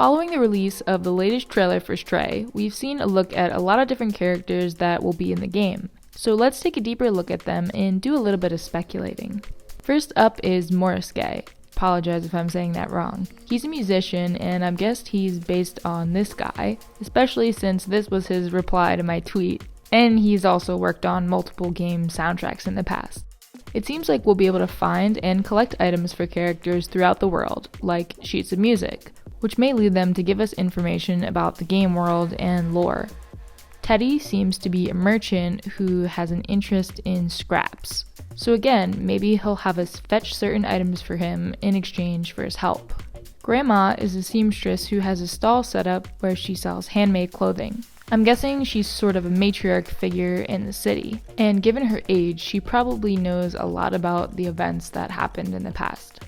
Following the release of the latest trailer for Stray, we've seen a look at a lot of different characters that will be in the game. So let's take a deeper look at them and do a little bit of speculating. First up is Moreskay. Apologize if I'm saying that wrong. He's a musician, and I've guessed he's based on this guy, especially since this was his reply to my tweet, and he's also worked on multiple game soundtracks in the past. It seems like we'll be able to find and collect items for characters throughout the world, like sheets of music, which may lead them to give us information about the game world and lore. Teddy seems to be a merchant who has an interest in scraps. So again, maybe he'll have us fetch certain items for him in exchange for his help. Grandma is a seamstress who has a stall set up where she sells handmade clothing. I'm guessing she's sort of a matriarch figure in the city, and given her age, she probably knows a lot about the events that happened in the past.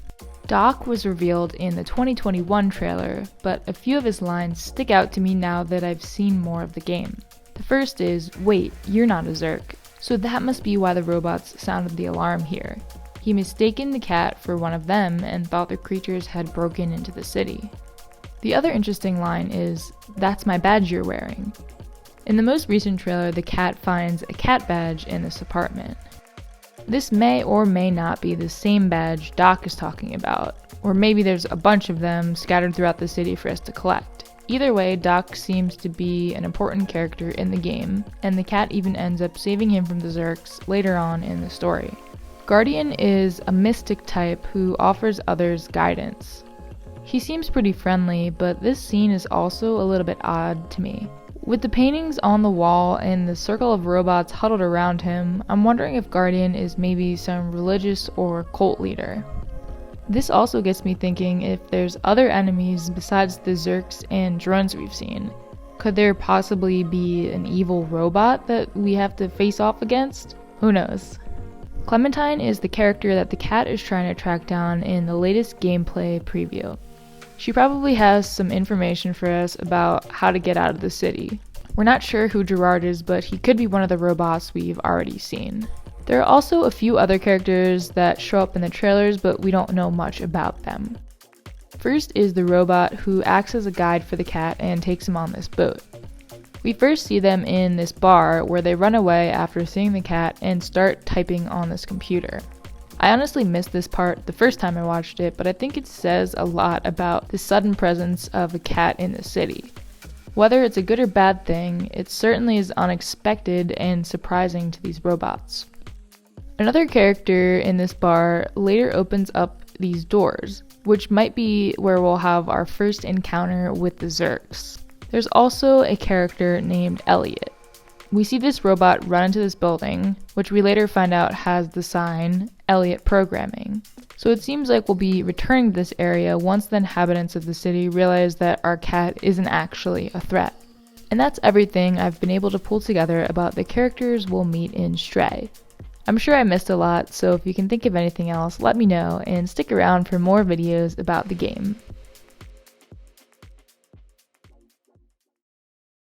Doc was revealed in the 2021 trailer, but a few of his lines stick out to me now that I've seen more of the game. The first is, "Wait, you're not a Zerk." So that must be why the robots sounded the alarm here. He mistaken the cat for one of them and thought the creatures had broken into the city. The other interesting line is, "That's my badge you're wearing." In the most recent trailer, the cat finds a cat badge in this apartment. This may or may not be the same badge Doc is talking about, or maybe there's a bunch of them scattered throughout the city for us to collect. Either way, Doc seems to be an important character in the game, and the cat even ends up saving him from the Zerks later on in the story. Guardian is a mystic type who offers others guidance. He seems pretty friendly, but this scene is also a little bit odd to me. With the paintings on the wall and the circle of robots huddled around him, I'm wondering if Guardian is maybe some religious or cult leader. This also gets me thinking if there's other enemies besides the Zerks and drones we've seen. Could there possibly be an evil robot that we have to face off against? Who knows? Clementine is the character that the cat is trying to track down in the latest gameplay preview. She probably has some information for us about how to get out of the city. We're not sure who Gerard is, but he could be one of the robots we've already seen. There are also a few other characters that show up in the trailers, but we don't know much about them. First is the robot who acts as a guide for the cat and takes him on this boat. We first see them in this bar where they run away after seeing the cat and start typing on this computer. I honestly missed this part the first time I watched it, but I think it says a lot about the sudden presence of a cat in the city. Whether it's a good or bad thing, it certainly is unexpected and surprising to these robots. Another character in this bar later opens up these doors, which might be where we'll have our first encounter with the Zerks. There's also a character named Elliot. We see this robot run into this building, which we later find out has the sign, Elliot Programming. So it seems like we'll be returning to this area once the inhabitants of the city realize that our cat isn't actually a threat. And that's everything I've been able to pull together about the characters we'll meet in Stray. I'm sure I missed a lot, so if you can think of anything else, let me know and stick around for more videos about the game.